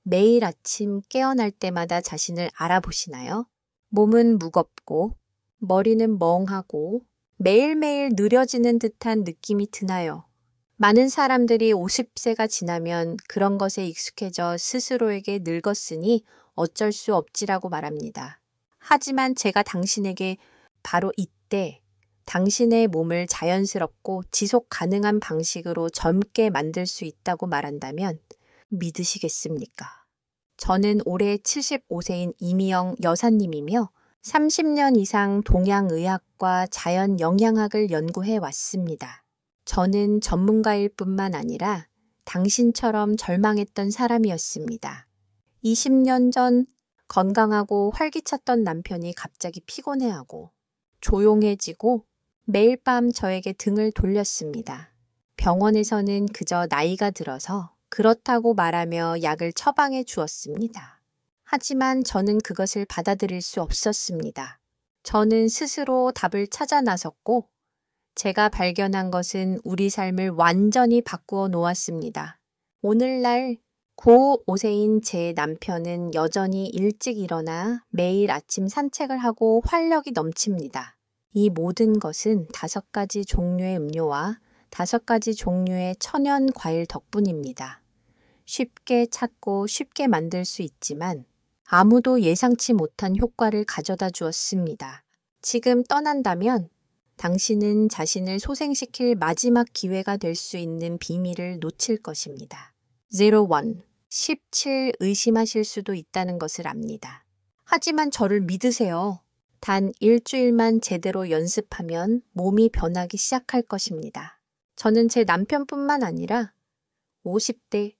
매일 아침 깨어날 때마다 자신을 알아보시나요? 몸은 무겁고 머리는 멍하고 매일매일 느려지는 듯한 느낌이 드나요? 많은 사람들이 50세가 지나면 그런 것에 익숙해져 스스로에게 늙었으니 어쩔 수 없지라고 말합니다. 하지만 제가 당신에게 바로 이때 당신의 몸을 자연스럽고 지속 가능한 방식으로 젊게 만들 수 있다고 말한다면 믿으시겠습니까? 저는 올해 75세인 이미영 여사님이며 30년 이상 동양의학과 자연영양학을 연구해 왔습니다. 저는 전문가일 뿐만 아니라 당신처럼 절망했던 사람이었습니다. 20년 전 건강하고 활기찼던 남편이 갑자기 피곤해하고 조용해지고 매일 밤 저에게 등을 돌렸습니다. 병원에서는 그저 나이가 들어서 그렇다고 말하며 약을 처방해 주었습니다. 하지만 저는 그것을 받아들일 수 없었습니다. 저는 스스로 답을 찾아 나섰고 제가 발견한 것은 우리 삶을 완전히 바꾸어 놓았습니다. 오늘날 고5세인 제 남편은 여전히 일찍 일어나 매일 아침 산책을 하고 활력이 넘칩니다. 이 모든 것은 5가지 종류의 음료와 5가지 종류의 천연 과일 덕분입니다. 쉽게 찾고 쉽게 만들 수 있지만 아무도 예상치 못한 효과를 가져다 주었습니다. 지금 떠난다면 당신은 자신을 소생시킬 마지막 기회가 될 수 있는 비밀을 놓칠 것입니다. 01, 17 의심하실 수도 있다는 것을 압니다. 하지만 저를 믿으세요. 단 일주일만 제대로 연습하면 몸이 변하기 시작할 것입니다. 저는 제 남편뿐만 아니라 50대,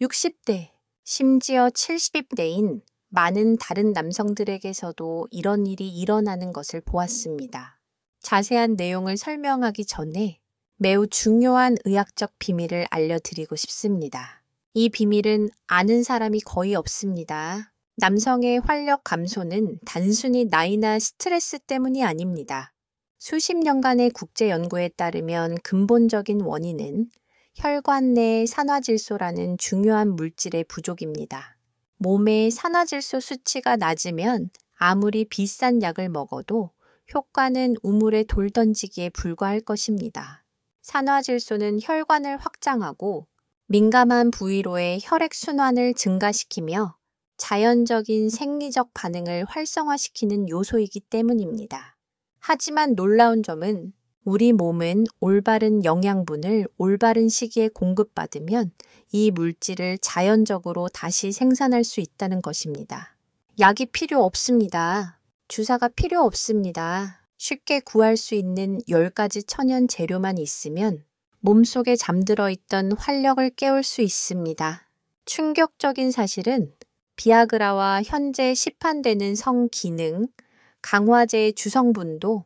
60대, 심지어 70대인 많은 다른 남성들에게서도 이런 일이 일어나는 것을 보았습니다. 자세한 내용을 설명하기 전에 매우 중요한 의학적 비밀을 알려드리고 싶습니다. 이 비밀은 아는 사람이 거의 없습니다. 남성의 활력 감소는 단순히 나이나 스트레스 때문이 아닙니다. 수십 년간의 국제 연구에 따르면 근본적인 원인은 혈관 내 산화질소라는 중요한 물질의 부족입니다. 몸의 산화질소 수치가 낮으면 아무리 비싼 약을 먹어도 효과는 우물에 돌 던지기에 불과할 것입니다. 산화질소는 혈관을 확장하고 민감한 부위로의 혈액순환을 증가시키며 자연적인 생리적 반응을 활성화시키는 요소이기 때문입니다. 하지만 놀라운 점은 우리 몸은 올바른 영양분을 올바른 시기에 공급받으면 이 물질을 자연적으로 다시 생산할 수 있다는 것입니다. 약이 필요 없습니다. 주사가 필요 없습니다. 쉽게 구할 수 있는 10가지 천연 재료만 있으면 몸속에 잠들어 있던 활력을 깨울 수 있습니다. 충격적인 사실은 비아그라와 현재 시판되는 성기능, 강화제의 주성분도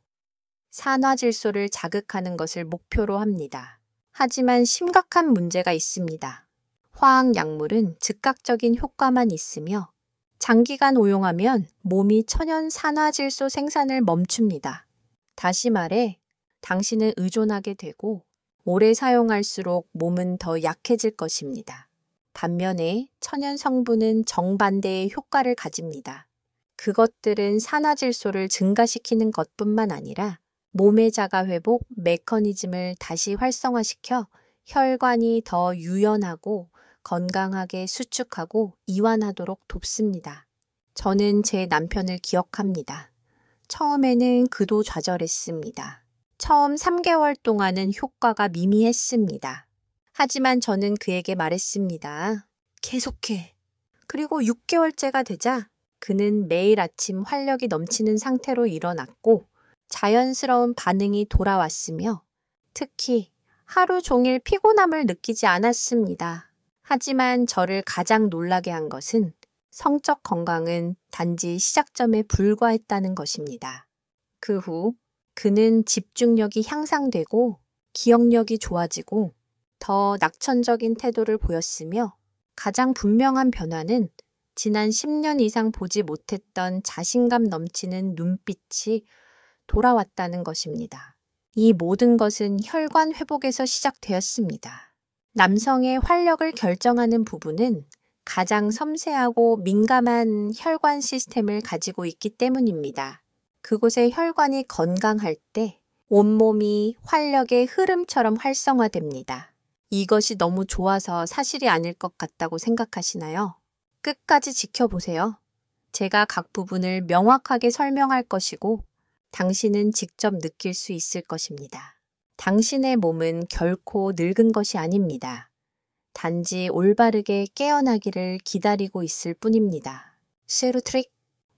산화질소를 자극하는 것을 목표로 합니다. 하지만 심각한 문제가 있습니다. 화학약물은 즉각적인 효과만 있으며 장기간 오용하면 몸이 천연 산화질소 생산을 멈춥니다. 다시 말해, 당신은 의존하게 되고 오래 사용할수록 몸은 더 약해질 것입니다. 반면에 천연 성분은 정반대의 효과를 가집니다. 그것들은 산화질소를 증가시키는 것뿐만 아니라 몸의 자가회복 메커니즘을 다시 활성화시켜 혈관이 더 유연하고 건강하게 수축하고 이완하도록 돕습니다. 저는 제 남편을 기억합니다. 처음에는 그도 좌절했습니다. 처음 3개월 동안은 효과가 미미했습니다. 하지만 저는 그에게 말했습니다. 계속해. 그리고 6개월째가 되자 그는 매일 아침 활력이 넘치는 상태로 일어났고 자연스러운 반응이 돌아왔으며 특히 하루 종일 피곤함을 느끼지 않았습니다. 하지만 저를 가장 놀라게 한 것은 성적 건강은 단지 시작점에 불과했다는 것입니다. 그 후 그는 집중력이 향상되고 기억력이 좋아지고 더 낙천적인 태도를 보였으며 가장 분명한 변화는 지난 10년 이상 보지 못했던 자신감 넘치는 눈빛이 돌아왔다는 것입니다. 이 모든 것은 혈관 회복에서 시작되었습니다. 남성의 활력을 결정하는 부분은 가장 섬세하고 민감한 혈관 시스템을 가지고 있기 때문입니다. 그곳의 혈관이 건강할 때 온몸이 활력의 흐름처럼 활성화됩니다. 이것이 너무 좋아서 사실이 아닐 것 같다고 생각하시나요? 끝까지 지켜보세요. 제가 각 부분을 명확하게 설명할 것이고 당신은 직접 느낄 수 있을 것입니다. 당신의 몸은 결코 늙은 것이 아닙니다. 단지 올바르게 깨어나기를 기다리고 있을 뿐입니다. 쉐루 트릭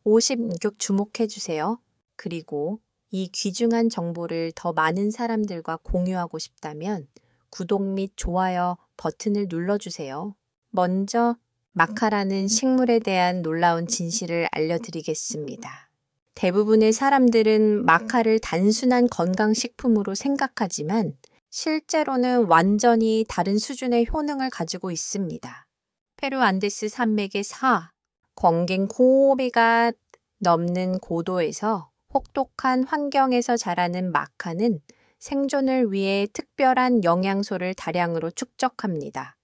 50격 주목해 주세요. 그리고 이 귀중한 정보를 더 많은 사람들과 공유하고 싶다면 구독 및 좋아요 버튼을 눌러주세요. 먼저 마카라는 식물에 대한 놀라운 진실을 알려드리겠습니다. 대부분의 사람들은 마카를 단순한 건강식품으로 생각하지만 실제로는 완전히 다른 수준의 효능을 가지고 있습니다. 페루 안데스 산맥의 광갱 고비가 넘는 고도에서 혹독한 환경에서 자라는 마카는 생존을 위해 특별한 영양소를 다량으로 축적합니다.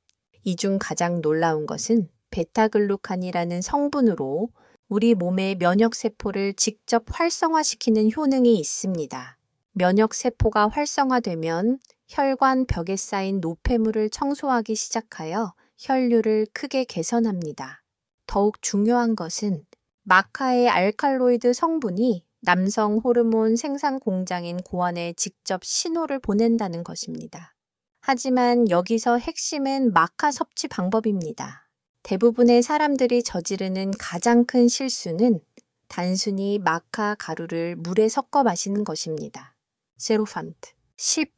이 중 가장 놀라운 것은 베타글루칸이라는 성분으로 우리 몸의 면역세포를 직접 활성화시키는 효능이 있습니다. 면역세포가 활성화되면 혈관 벽에 쌓인 노폐물을 청소하기 시작하여 혈류를 크게 개선합니다. 더욱 중요한 것은 마카의 알칼로이드 성분이 남성 호르몬 생산 공장인 고안에 직접 신호를 보낸다는 것입니다. 하지만 여기서 핵심은 마카 섭취 방법입니다. 대부분의 사람들이 저지르는 가장 큰 실수는 단순히 마카 가루를 물에 섞어 마시는 것입니다. 세로판트 10.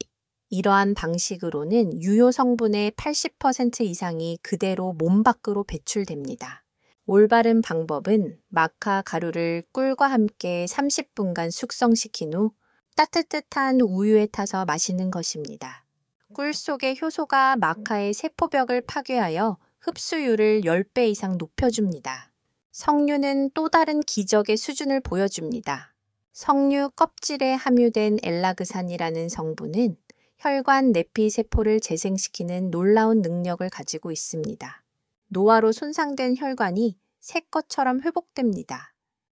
이러한 방식으로는 유효 성분의 80% 이상이 그대로 몸 밖으로 배출됩니다. 올바른 방법은 마카 가루를 꿀과 함께 30분간 숙성시킨 후 따뜻한 우유에 타서 마시는 것입니다. 꿀 속의 효소가 마카의 세포벽을 파괴하여 흡수율을 10배 이상 높여줍니다. 석류는 또 다른 기적의 수준을 보여줍니다. 석류 껍질에 함유된 엘라그산이라는 성분은 혈관 내피 세포를 재생시키는 놀라운 능력을 가지고 있습니다. 노화로 손상된 혈관이 새 것처럼 회복됩니다.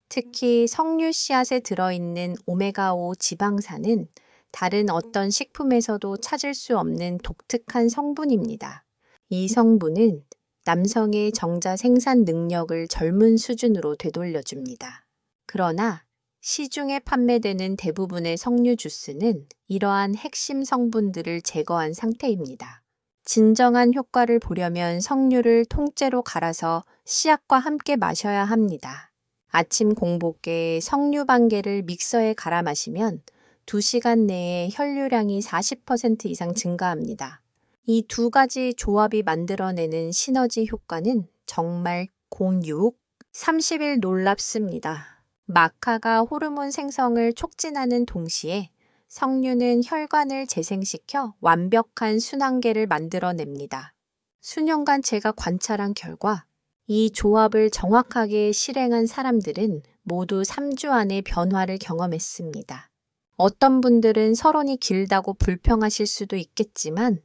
특히 석류 씨앗에 들어있는 오메가5 지방산은 다른 어떤 식품에서도 찾을 수 없는 독특한 성분입니다. 이 성분은 남성의 정자 생산 능력을 젊은 수준으로 되돌려줍니다. 그러나 시중에 판매되는 대부분의 석류 주스는 이러한 핵심 성분들을 제거한 상태입니다. 진정한 효과를 보려면 석류를 통째로 갈아서 씨앗과 함께 마셔야 합니다. 아침 공복에 석류 반 개를 믹서에 갈아 마시면 2시간 내에 혈류량이 40% 이상 증가합니다. 이 두 가지 조합이 만들어내는 시너지 효과는 정말 30일 놀랍습니다. 마카가 호르몬 생성을 촉진하는 동시에 석류는 혈관을 재생시켜 완벽한 순환계를 만들어냅니다. 수년간 제가 관찰한 결과 이 조합을 정확하게 실행한 사람들은 모두 3주 안에 변화를 경험했습니다. 어떤 분들은 서론이 길다고 불평하실 수도 있겠지만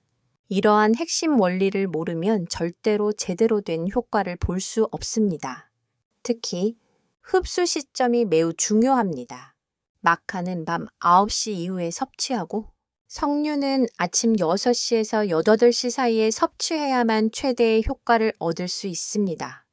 이러한 핵심 원리를 모르면 절대로 제대로 된 효과를 볼 수 없습니다. 특히 흡수 시점이 매우 중요합니다. 마카는 밤 9시 이후에 섭취하고 석류는 아침 6시에서 8시 사이에 섭취해야만 최대의 효과를 얻을 수 있습니다.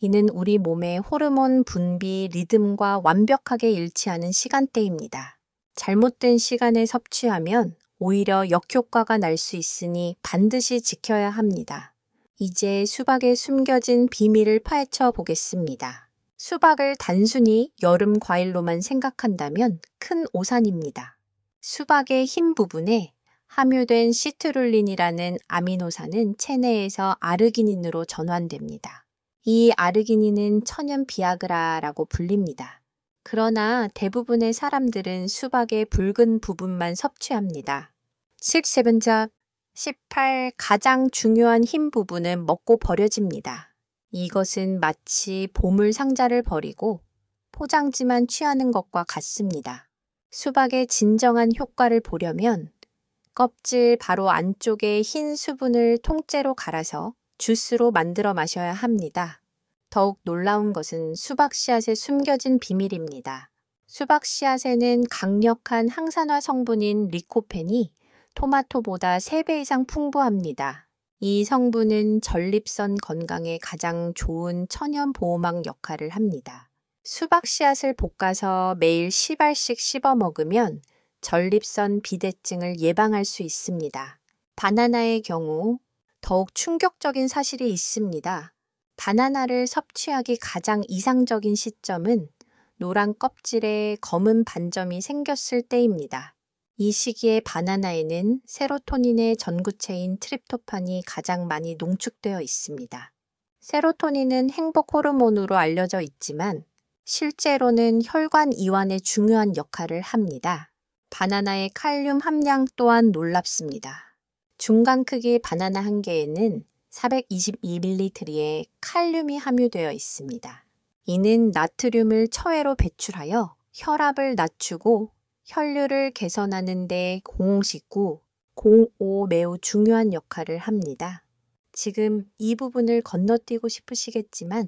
이는 우리 몸의 호르몬 분비 리듬과 완벽하게 일치하는 시간대입니다. 잘못된 시간에 섭취하면 오히려 역효과가 날 수 있으니 반드시 지켜야 합니다. 이제 수박에 숨겨진 비밀을 파헤쳐 보겠습니다. 수박을 단순히 여름 과일로만 생각한다면 큰 오산입니다. 수박의 흰 부분에 함유된 시트룰린이라는 아미노산은 체내에서 아르기닌으로 전환됩니다. 이 아르기닌은 천연 비아그라라고 불립니다. 그러나 대부분의 사람들은 수박의 붉은 부분만 섭취합니다. 18. 가장 중요한 흰 부분은 먹고 버려집니다. 이것은 마치 보물 상자를 버리고 포장지만 취하는 것과 같습니다. 수박의 진정한 효과를 보려면 껍질 바로 안쪽의 흰 수분을 통째로 갈아서 주스로 만들어 마셔야 합니다. 더욱 놀라운 것은 수박 씨앗에 숨겨진 비밀입니다. 수박 씨앗에는 강력한 항산화 성분인 리코펜이 토마토보다 3배 이상 풍부합니다. 이 성분은 전립선 건강에 가장 좋은 천연 보호막 역할을 합니다. 수박 씨앗을 볶아서 매일 10알씩 씹어 먹으면 전립선 비대증을 예방할 수 있습니다. 바나나의 경우 더욱 충격적인 사실이 있습니다. 바나나를 섭취하기 가장 이상적인 시점은 노란 껍질에 검은 반점이 생겼을 때입니다. 이 시기에 바나나에는 세로토닌의 전구체인 트립토판이 가장 많이 농축되어 있습니다. 세로토닌은 행복 호르몬으로 알려져 있지만 실제로는 혈관 이완에 중요한 역할을 합니다. 바나나의 칼륨 함량 또한 놀랍습니다. 중간 크기의 바나나 한 개에는 422ml의 칼륨이 함유되어 있습니다. 이는 나트륨을 처해로 배출하여 혈압을 낮추고 혈류를 개선하는 데 019, 05 매우 중요한 역할을 합니다. 지금 이 부분을 건너뛰고 싶으시겠지만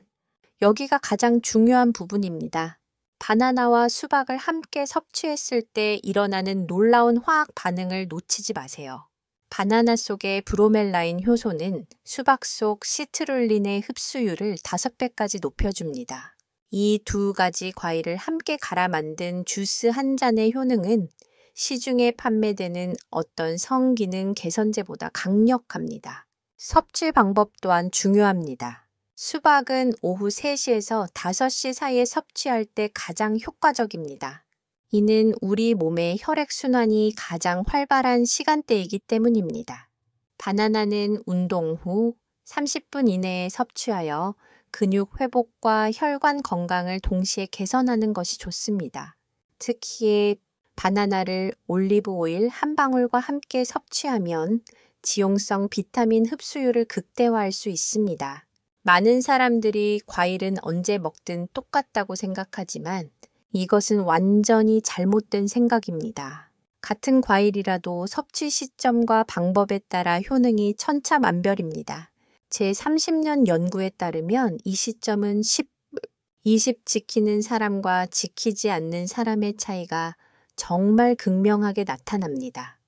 여기가 가장 중요한 부분입니다. 바나나와 수박을 함께 섭취했을 때 일어나는 놀라운 화학 반응을 놓치지 마세요. 바나나 속의 브로멜라인 효소는 수박 속 시트룰린의 흡수율을 5배까지 높여줍니다. 이 두 가지 과일을 함께 갈아 만든 주스 한 잔의 효능은 시중에 판매되는 어떤 성기능 개선제보다 강력합니다. 섭취 방법 또한 중요합니다. 수박은 오후 3시에서 5시 사이에 섭취할 때 가장 효과적입니다. 이는 우리 몸의 혈액순환이 가장 활발한 시간대이기 때문입니다. 바나나는 운동 후 30분 이내에 섭취하여 근육 회복과 혈관 건강을 동시에 개선하는 것이 좋습니다. 특히 바나나를 올리브 오일 한 방울과 함께 섭취하면 지용성 비타민 흡수율을 극대화할 수 있습니다. 많은 사람들이 과일은 언제 먹든 똑같다고 생각하지만 이것은 완전히 잘못된 생각입니다. 같은 과일이라도 섭취 시점과 방법에 따라 효능이 천차만별입니다. 제 30년 연구에 따르면 이 시점은 20 지키는 사람과 지키지 않는 사람의 차이가 정말 극명하게 나타납니다.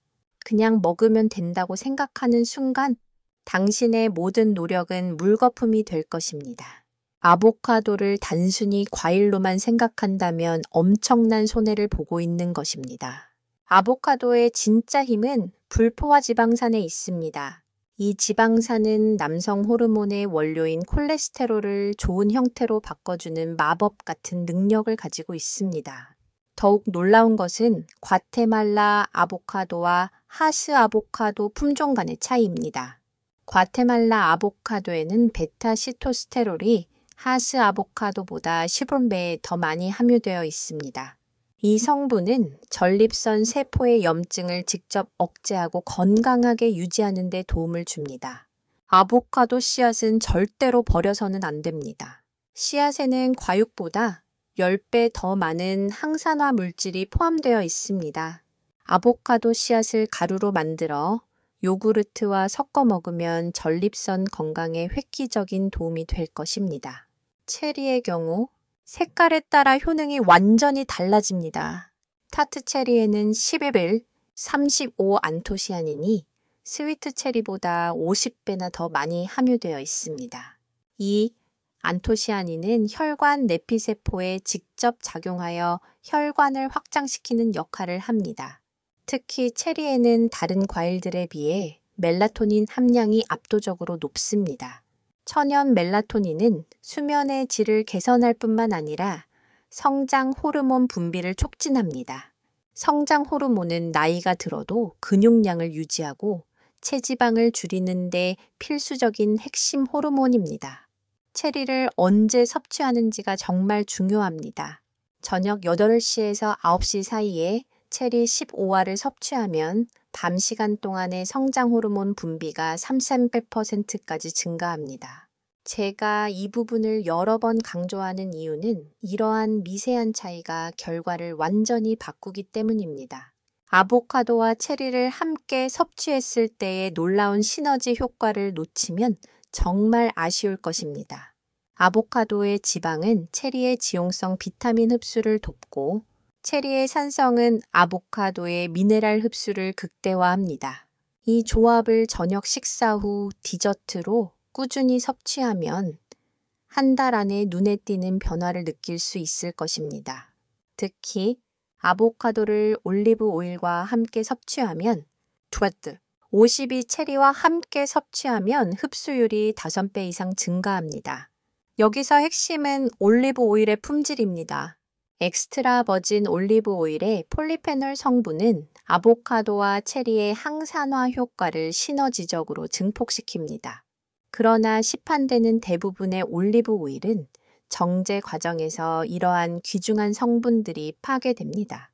그냥 먹으면 된다고 생각하는 순간 당신의 모든 노력은 물거품이 될 것입니다. 아보카도를 단순히 과일로만 생각한다면 엄청난 손해를 보고 있는 것입니다. 아보카도의 진짜 힘은 불포화 지방산에 있습니다. 이 지방산은 남성 호르몬의 원료인 콜레스테롤을 좋은 형태로 바꿔주는 마법 같은 능력을 가지고 있습니다. 더욱 놀라운 것은 과테말라 아보카도와 하스 아보카도 품종 간의 차이입니다. 과테말라 아보카도에는 베타시토스테롤이 하스 아보카도보다 10배 더 많이 함유되어 있습니다. 이 성분은 전립선 세포의 염증을 직접 억제하고 건강하게 유지하는 데 도움을 줍니다. 아보카도 씨앗은 절대로 버려서는 안 됩니다. 씨앗에는 과육보다 10배 더 많은 항산화 물질이 포함되어 있습니다. 아보카도 씨앗을 가루로 만들어 요구르트와 섞어 먹으면 전립선 건강에 획기적인 도움이 될 것입니다. 체리의 경우 색깔에 따라 효능이 완전히 달라집니다. 타트 체리에는 11일 35 안토시아닌이 스위트 체리보다 50배나 더 많이 함유되어 있습니다. 이 안토시아닌은 혈관 내피세포에 직접 작용하여 혈관을 확장시키는 역할을 합니다. 특히 체리에는 다른 과일들에 비해 멜라토닌 함량이 압도적으로 높습니다. 천연 멜라토닌은 수면의 질을 개선할 뿐만 아니라 성장 호르몬 분비를 촉진합니다. 성장 호르몬은 나이가 들어도 근육량을 유지하고 체지방을 줄이는 데 필수적인 핵심 호르몬입니다. 체리를 언제 섭취하는지가 정말 중요합니다. 저녁 8시에서 9시 사이에 체리 15알을 섭취하면 밤 시간 동안의 성장 호르몬 분비가 300~400%까지 증가합니다. 제가 이 부분을 여러 번 강조하는 이유는 이러한 미세한 차이가 결과를 완전히 바꾸기 때문입니다. 아보카도와 체리를 함께 섭취했을 때의 놀라운 시너지 효과를 놓치면 정말 아쉬울 것입니다. 아보카도의 지방은 체리의 지용성 비타민 흡수를 돕고 체리의 산성은 아보카도의 미네랄 흡수를 극대화합니다. 이 조합을 저녁 식사 후 디저트로 꾸준히 섭취하면 한 달 안에 눈에 띄는 변화를 느낄 수 있을 것입니다. 특히 아보카도를 올리브 오일과 함께 섭취하면 52 체리와 함께 섭취하면 흡수율이 5배 이상 증가합니다. 여기서 핵심은 올리브 오일의 품질입니다. 엑스트라 버진 올리브 오일의 폴리페놀 성분은 아보카도와 체리의 항산화 효과를 시너지적으로 증폭시킵니다. 그러나 시판되는 대부분의 올리브 오일은 정제 과정에서 이러한 귀중한 성분들이 파괴됩니다.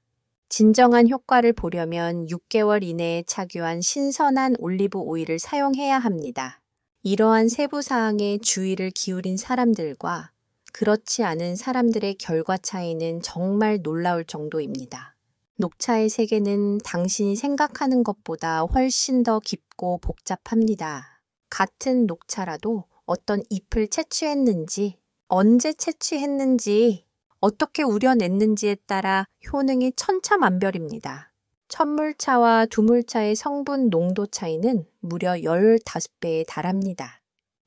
진정한 효과를 보려면 6개월 이내에 착유한 신선한 올리브 오일을 사용해야 합니다. 이러한 세부 사항에 주의를 기울인 사람들과 그렇지 않은 사람들의 결과 차이는 정말 놀라울 정도입니다. 녹차의 세계는 당신이 생각하는 것보다 훨씬 더 깊고 복잡합니다. 같은 녹차라도 어떤 잎을 채취했는지, 언제 채취했는지, 어떻게 우려냈는지에 따라 효능이 천차만별입니다. 첫물차와 두물차의 성분 농도 차이는 무려 15배에 달합니다.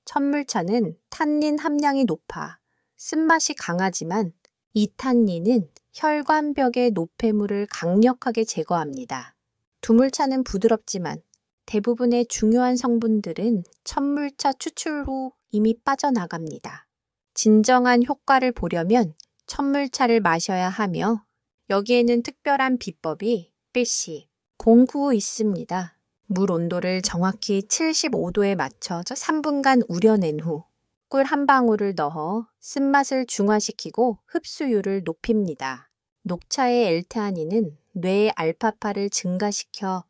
첫물차는 탄닌 함량이 높아 쓴맛이 강하지만 이 탄닌은 혈관벽의 노폐물을 강력하게 제거합니다. 두물차는 부드럽지만 대부분의 중요한 성분들은 첫물차 추출 후 이미 빠져나갑니다. 진정한 효과를 보려면 첫물차를 마셔야 하며 여기에는 특별한 비법이 필시 공구 있습니다. 물 온도를 정확히 75도에 맞춰 3분간 우려낸 후 꿀 한 방울을 넣어 쓴맛을 중화시키고 흡수율을 높입니다. 녹차의 엘테아닌은 뇌의 알파파를 증가시켜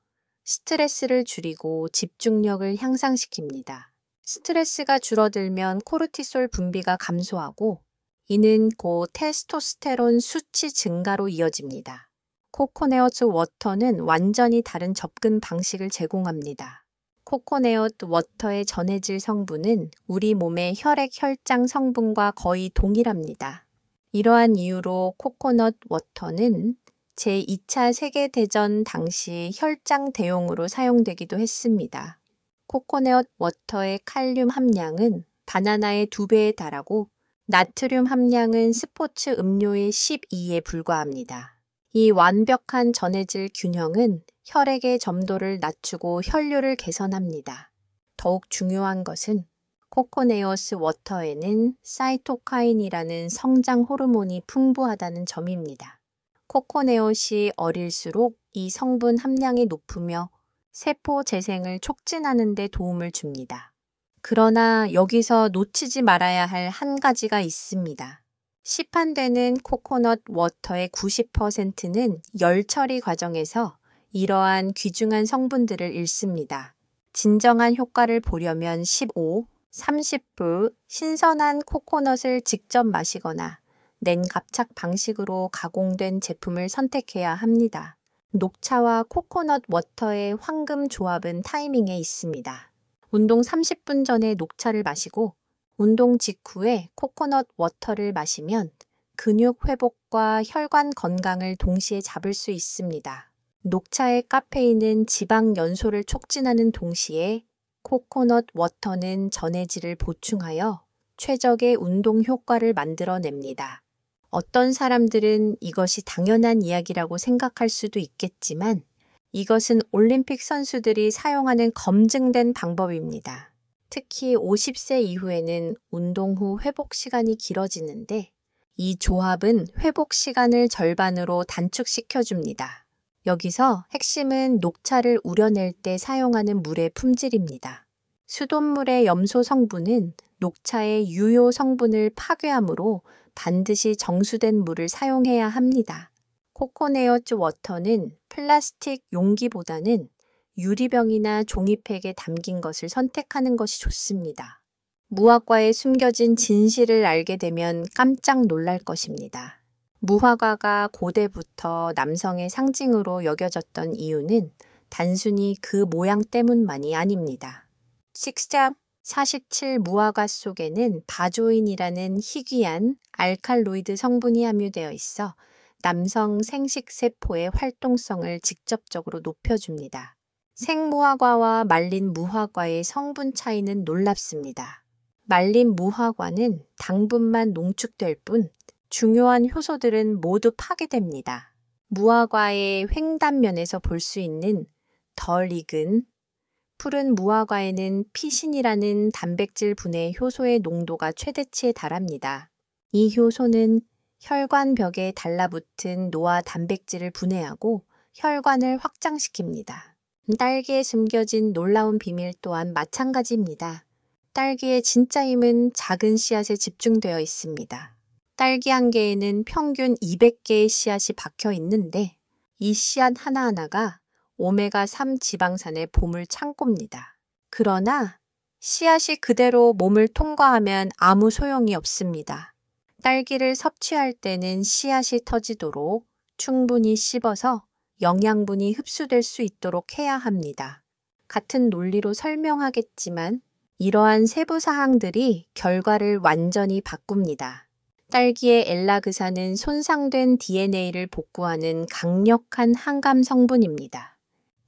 스트레스를 줄이고 집중력을 향상시킵니다. 스트레스가 줄어들면 코르티솔 분비가 감소하고 이는 곧 테스토스테론 수치 증가로 이어집니다. 코코넛 워터는 완전히 다른 접근 방식을 제공합니다. 코코넛 워터의 전해질 성분은 우리 몸의 혈액 혈장 성분과 거의 동일합니다. 이러한 이유로 코코넛 워터는 제2차 세계대전 당시 혈장 대용으로 사용되기도 했습니다. 코코넛 워터의 칼륨 함량은 바나나의 2배에 달하고 나트륨 함량은 스포츠 음료의 12에 불과합니다. 이 완벽한 전해질 균형은 혈액의 점도를 낮추고 혈류를 개선합니다. 더욱 중요한 것은 코코넛 워터에는 사이토카인이라는 성장 호르몬이 풍부하다는 점입니다. 코코넛이 어릴수록 이 성분 함량이 높으며 세포 재생을 촉진하는 데 도움을 줍니다. 그러나 여기서 놓치지 말아야 할 한 가지가 있습니다. 시판되는 코코넛 워터의 90%는 열 처리 과정에서 이러한 귀중한 성분들을 잃습니다. 진정한 효과를 보려면 30분 신선한 코코넛을 직접 마시거나 냉갑착 방식으로 가공된 제품을 선택해야 합니다. 녹차와 코코넛 워터의 황금 조합은 타이밍에 있습니다. 운동 30분 전에 녹차를 마시고 운동 직후에 코코넛 워터를 마시면 근육 회복과 혈관 건강을 동시에 잡을 수 있습니다. 녹차의 카페인은 지방 연소를 촉진하는 동시에 코코넛 워터는 전해질을 보충하여 최적의 운동 효과를 만들어냅니다. 어떤 사람들은 이것이 당연한 이야기라고 생각할 수도 있겠지만 이것은 올림픽 선수들이 사용하는 검증된 방법입니다. 특히 50세 이후에는 운동 후 회복 시간이 길어지는데 이 조합은 회복 시간을 절반으로 단축시켜줍니다. 여기서 핵심은 녹차를 우려낼 때 사용하는 물의 품질입니다. 수돗물의 염소 성분은 녹차의 유효 성분을 파괴하므로 반드시 정수된 물을 사용해야 합니다. 코코넛 워터는 플라스틱 용기보다는 유리병이나 종이팩에 담긴 것을 선택하는 것이 좋습니다. 무화과에 숨겨진 진실을 알게 되면 깜짝 놀랄 것입니다. 무화과가 고대부터 남성의 상징으로 여겨졌던 이유는 단순히 그 모양 때문만이 아닙니다. 식장 47 무화과 속에는 바조인이라는 희귀한 알칼로이드 성분이 함유되어 있어 남성 생식세포의 활동성을 직접적으로 높여줍니다. 생무화과와 말린 무화과의 성분 차이는 놀랍습니다. 말린 무화과는 당분만 농축될 뿐 중요한 효소들은 모두 파괴됩니다. 무화과의 횡단면에서 볼 수 있는 덜 익은 푸른 무화과에는 피신이라는 단백질 분해 효소의 농도가 최대치에 달합니다. 이 효소는 혈관벽에 달라붙은 노화 단백질을 분해하고 혈관을 확장시킵니다. 딸기에 숨겨진 놀라운 비밀 또한 마찬가지입니다. 딸기의 진짜 힘은 작은 씨앗에 집중되어 있습니다. 딸기 한 개에는 평균 200개의 씨앗이 박혀 있는데 이 씨앗 하나하나가 오메가3 지방산의 보물 창고입니다. 그러나 씨앗이 그대로 몸을 통과하면 아무 소용이 없습니다. 딸기를 섭취할 때는 씨앗이 터지도록 충분히 씹어서 영양분이 흡수될 수 있도록 해야 합니다. 같은 논리로 설명하겠지만 이러한 세부 사항들이 결과를 완전히 바꿉니다. 딸기의 엘라그산은 손상된 DNA를 복구하는 강력한 항암 성분입니다.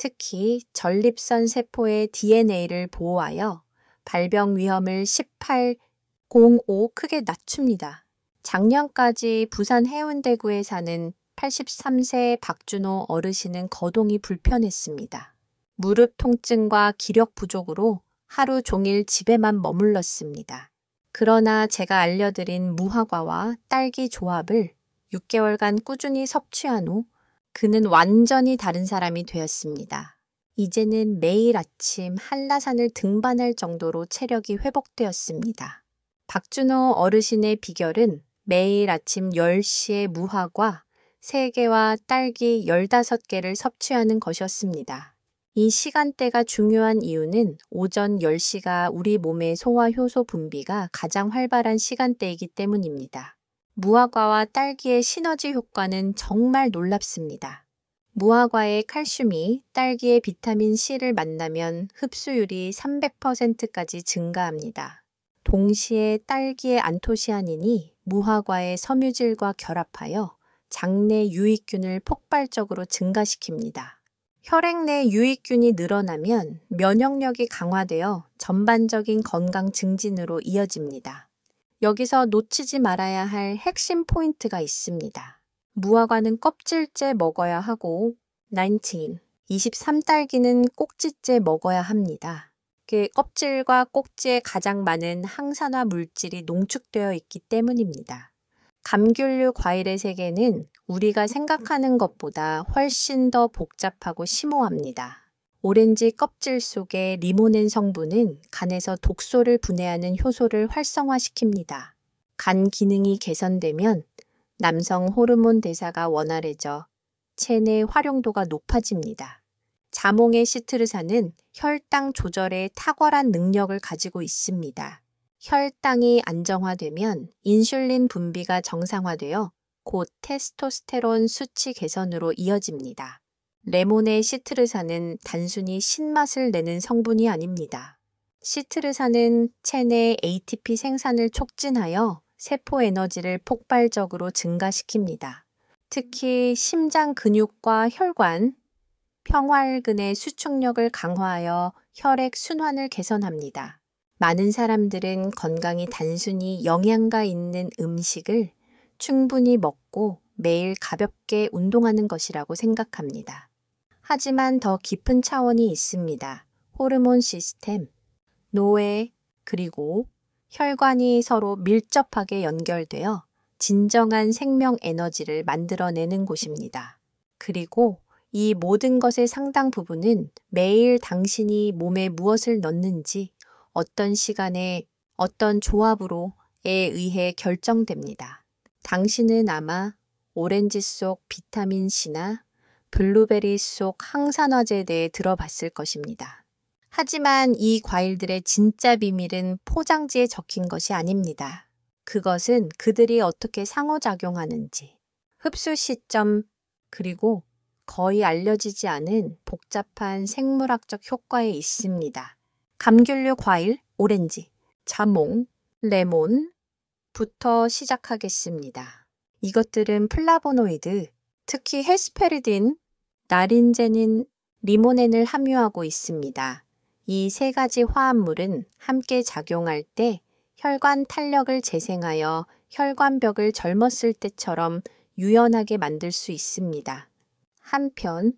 특히 전립선 세포의 DNA를 보호하여 발병 위험을 18.05 크게 낮춥니다. 작년까지 부산 해운대구에 사는 83세 박준호 어르신은 거동이 불편했습니다. 무릎 통증과 기력 부족으로 하루 종일 집에만 머물렀습니다. 그러나 제가 알려드린 무화과와 딸기 조합을 6개월간 꾸준히 섭취한 후 그는 완전히 다른 사람이 되었습니다. 이제는 매일 아침 한라산을 등반할 정도로 체력이 회복되었습니다. 박준호 어르신의 비결은 매일 아침 10시에 무화과 3개와 딸기 15개를 섭취하는 것이었습니다. 이 시간대가 중요한 이유는 오전 10시가 우리 몸의 소화효소 분비가 가장 활발한 시간대이기 때문입니다. 무화과와 딸기의 시너지 효과는 정말 놀랍습니다. 무화과의 칼슘이 딸기의 비타민 C를 만나면 흡수율이 300%까지 증가합니다. 동시에 딸기의 안토시아닌이 무화과의 섬유질과 결합하여 장내 유익균을 폭발적으로 증가시킵니다. 혈액 내 유익균이 늘어나면 면역력이 강화되어 전반적인 건강 증진으로 이어집니다. 여기서 놓치지 말아야 할 핵심 포인트가 있습니다. 무화과는 껍질째 먹어야 하고 23딸기는 꼭지째 먹어야 합니다. 그 껍질과 꼭지에 가장 많은 항산화 물질이 농축되어 있기 때문입니다. 감귤류 과일의 세계는 우리가 생각하는 것보다 훨씬 더 복잡하고 심오합니다. 오렌지 껍질 속의 리모넨 성분은 간에서 독소를 분해하는 효소를 활성화시킵니다. 간 기능이 개선되면 남성 호르몬 대사가 원활해져 체내 활용도가 높아집니다. 자몽의 시트르산은 혈당 조절에 탁월한 능력을 가지고 있습니다. 혈당이 안정화되면 인슐린 분비가 정상화되어 곧 테스토스테론 수치 개선으로 이어집니다. 레몬의 시트르산은 단순히 신맛을 내는 성분이 아닙니다. 시트르산은 체내 ATP 생산을 촉진하여 세포 에너지를 폭발적으로 증가시킵니다. 특히 심장 근육과 혈관, 평활근의 수축력을 강화하여 혈액 순환을 개선합니다. 많은 사람들은 건강이 단순히 영양가 있는 음식을 충분히 먹고 매일 가볍게 운동하는 것이라고 생각합니다. 하지만 더 깊은 차원이 있습니다. 호르몬 시스템, 노폐, 그리고 혈관이 서로 밀접하게 연결되어 진정한 생명 에너지를 만들어내는 곳입니다. 그리고 이 모든 것의 상당 부분은 매일 당신이 몸에 무엇을 넣는지 어떤 시간에 어떤 조합으로에 의해 결정됩니다. 당신은 아마 오렌지 속 비타민 C나 블루베리 속 항산화제에 대해 들어봤을 것입니다. 하지만 이 과일들의 진짜 비밀은 포장지에 적힌 것이 아닙니다. 그것은 그들이 어떻게 상호작용하는지, 흡수 시점, 그리고 거의 알려지지 않은 복잡한 생물학적 효과에 있습니다. 감귤류 과일, 오렌지, 자몽, 레몬부터 시작하겠습니다. 이것들은 플라보노이드, 특히 헤스페르딘, 나린제닌, 리모넨을 함유하고 있습니다. 이 세 가지 화합물은 함께 작용할 때 혈관 탄력을 재생하여 혈관벽을 젊었을 때처럼 유연하게 만들 수 있습니다. 한편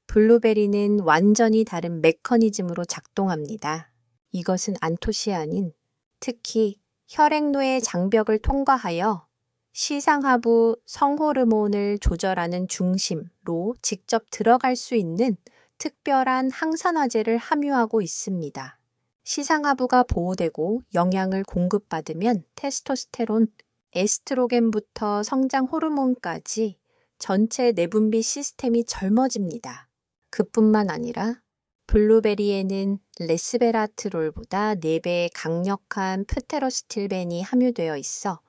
블루베리는 완전히 다른 메커니즘으로 작동합니다. 이것은 안토시아닌, 특히 혈액노의 장벽을 통과하여 시상하부 성호르몬을 조절하는 중심로 직접 들어갈 수 있는 특별한 항산화제를 함유하고 있습니다. 시상하부가 보호되고 영양을 공급받으면 테스토스테론, 에스트로겐부터 성장 호르몬까지 전체 내분비 시스템이 젊어집니다. 그뿐만 아니라 블루베리에는 레스베라트롤보다 4배의 강력한 프테로스틸벤이 함유되어 있어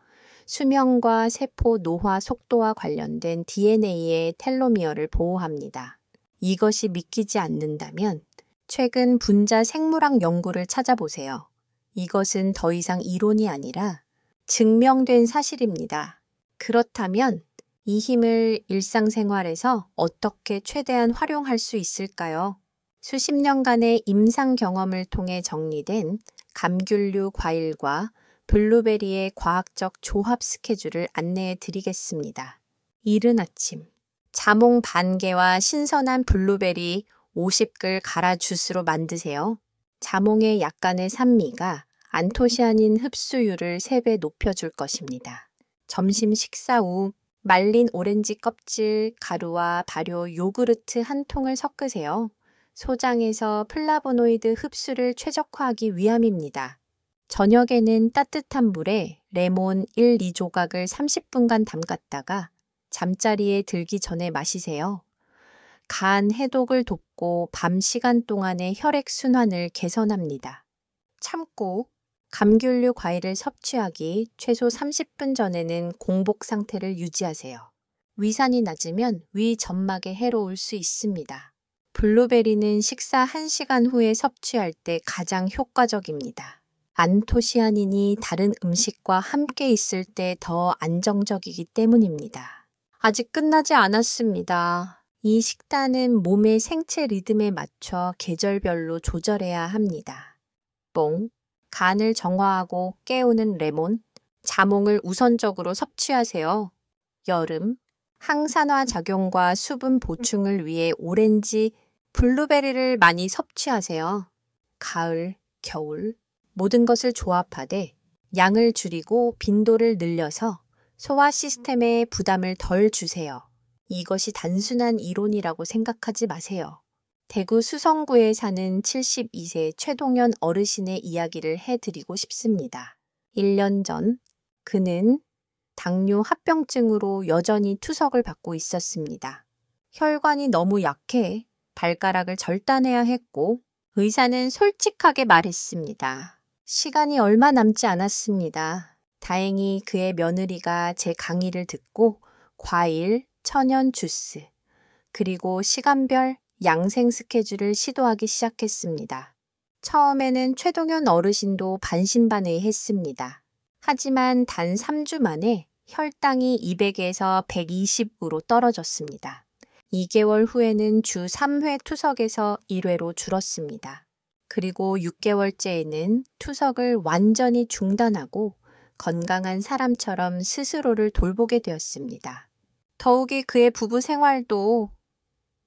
수명과 세포 노화 속도와 관련된 DNA의 텔로미어를 보호합니다. 이것이 믿기지 않는다면 최근 분자 생물학 연구를 찾아보세요. 이것은 더 이상 이론이 아니라 증명된 사실입니다. 그렇다면 이 힘을 일상생활에서 어떻게 최대한 활용할 수 있을까요? 수십 년간의 임상 경험을 통해 정리된 감귤류 과일과 블루베리의 과학적 조합 스케줄을 안내해 드리겠습니다. 이른 아침, 자몽 반 개와 신선한 블루베리 50글 갈아 주스로 만드세요. 자몽의 약간의 산미가 안토시아닌 흡수율을 3배 높여줄 것입니다. 점심 식사 후 말린 오렌지 껍질, 가루와 발효 요구르트 한 통을 섞으세요. 소장에서 플라보노이드 흡수를 최적화하기 위함입니다. 저녁에는 따뜻한 물에 레몬 1, 2조각을 30분간 담갔다가 잠자리에 들기 전에 마시세요. 간 해독을 돕고 밤 시간 동안의 혈액 순환을 개선합니다. 참고 감귤류 과일을 섭취하기 최소 30분 전에는 공복 상태를 유지하세요. 위산이 낮으면 위 점막에 해로울 수 있습니다. 블루베리는 식사 1시간 후에 섭취할 때 가장 효과적입니다. 안토시아닌이 다른 음식과 함께 있을 때 더 안정적이기 때문입니다. 아직 끝나지 않았습니다. 이 식단은 몸의 생체 리듬에 맞춰 계절별로 조절해야 합니다. 간을 정화하고 깨우는 레몬, 자몽을 우선적으로 섭취하세요. 여름, 항산화 작용과 수분 보충을 위해 오렌지, 블루베리를 많이 섭취하세요. 가을, 겨울, 모든 것을 조합하되 양을 줄이고 빈도를 늘려서 소화 시스템에 부담을 덜 주세요. 이것이 단순한 이론이라고 생각하지 마세요. 대구 수성구에 사는 72세 최동현 어르신의 이야기를 해드리고 싶습니다. 1년 전 그는 당뇨 합병증으로 여전히 투석을 받고 있었습니다. 혈관이 너무 약해 발가락을 절단해야 했고 의사는 솔직하게 말했습니다. 시간이 얼마 남지 않았습니다. 다행히 그의 며느리가 제 강의를 듣고 과일, 천연 주스, 그리고 시간별 양생 스케줄을 시도하기 시작했습니다. 처음에는 최동현 어르신도 반신반의했습니다. 하지만 단 3주 만에 혈당이 200에서 120으로 떨어졌습니다. 2개월 후에는 주 3회 투석에서 1회로 줄었습니다. 그리고 6개월째에는 투석을 완전히 중단하고 건강한 사람처럼 스스로를 돌보게 되었습니다. 더욱이 그의 부부 생활도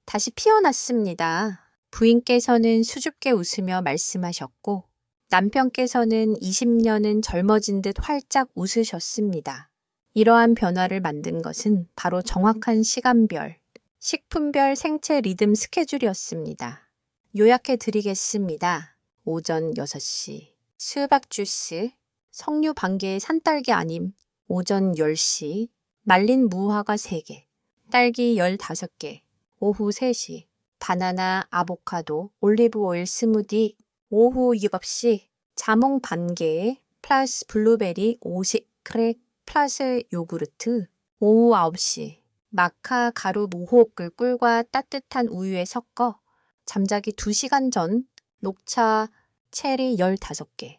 다시 피어났습니다. 부인께서는 수줍게 웃으며 말씀하셨고 남편께서는 20년은 젊어진 듯 활짝 웃으셨습니다. 이러한 변화를 만든 것은 바로 정확한 시간별, 식품별 생체 리듬 스케줄이었습니다. 요약해 드리겠습니다. 오전 6시 수박 주스, 석류 반개의 산딸기 아님, 오전 10시 말린 무화과 3개, 딸기 15개, 오후 3시 바나나, 아보카도, 올리브 오일 스무디, 오후 7시 자몽 반개 플러스 블루베리 50g 플러스 요구르트, 오후 9시 마카 가루 모호흡글 꿀과 따뜻한 우유에 섞어 잠자기 2시간 전 녹차 체리 15개,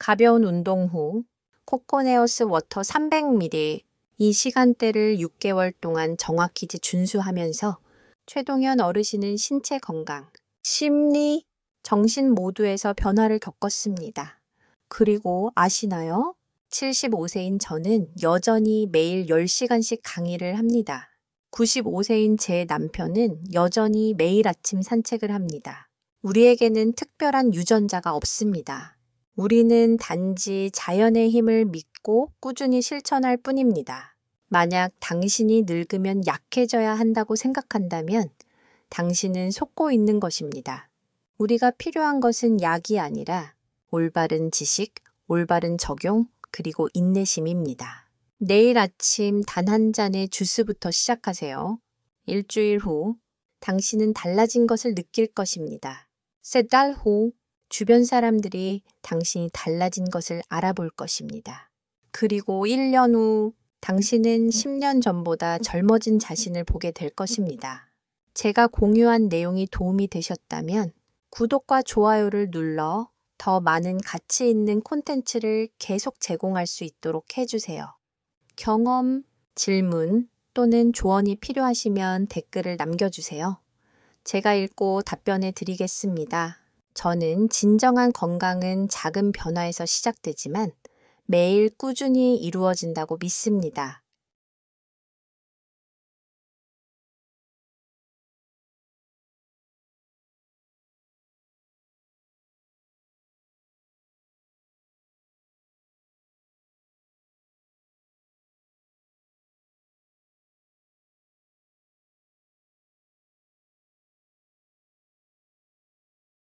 가벼운 운동 후 코코네어스 워터 300ml 이 시간대를 6개월 동안 정확히 준수하면서 최동현 어르신은 신체 건강, 심리, 정신 모두에서 변화를 겪었습니다. 그리고 아시나요? 75세인 저는 여전히 매일 10시간씩 강의를 합니다. 95세인 제 남편은 여전히 매일 아침 산책을 합니다. 우리에게는 특별한 유전자가 없습니다. 우리는 단지 자연의 힘을 믿고 꾸준히 실천할 뿐입니다. 만약 당신이 늙으면 약해져야 한다고 생각한다면 당신은 속고 있는 것입니다. 우리가 필요한 것은 약이 아니라 올바른 지식, 올바른 적용, 그리고 인내심입니다. 내일 아침 단 한 잔의 주스부터 시작하세요. 일주일 후 당신은 달라진 것을 느낄 것입니다. 세 달 후 주변 사람들이 당신이 달라진 것을 알아볼 것입니다. 그리고 1년 후 당신은 10년 전보다 젊어진 자신을 보게 될 것입니다. 제가 공유한 내용이 도움이 되셨다면 구독과 좋아요를 눌러 더 많은 가치 있는 콘텐츠를 계속 제공할 수 있도록 해주세요. 경험, 질문 또는 조언이 필요하시면 댓글을 남겨주세요. 제가 읽고 답변해 드리겠습니다. 저는 진정한 건강은 작은 변화에서 시작되지만 매일 꾸준히 이루어진다고 믿습니다.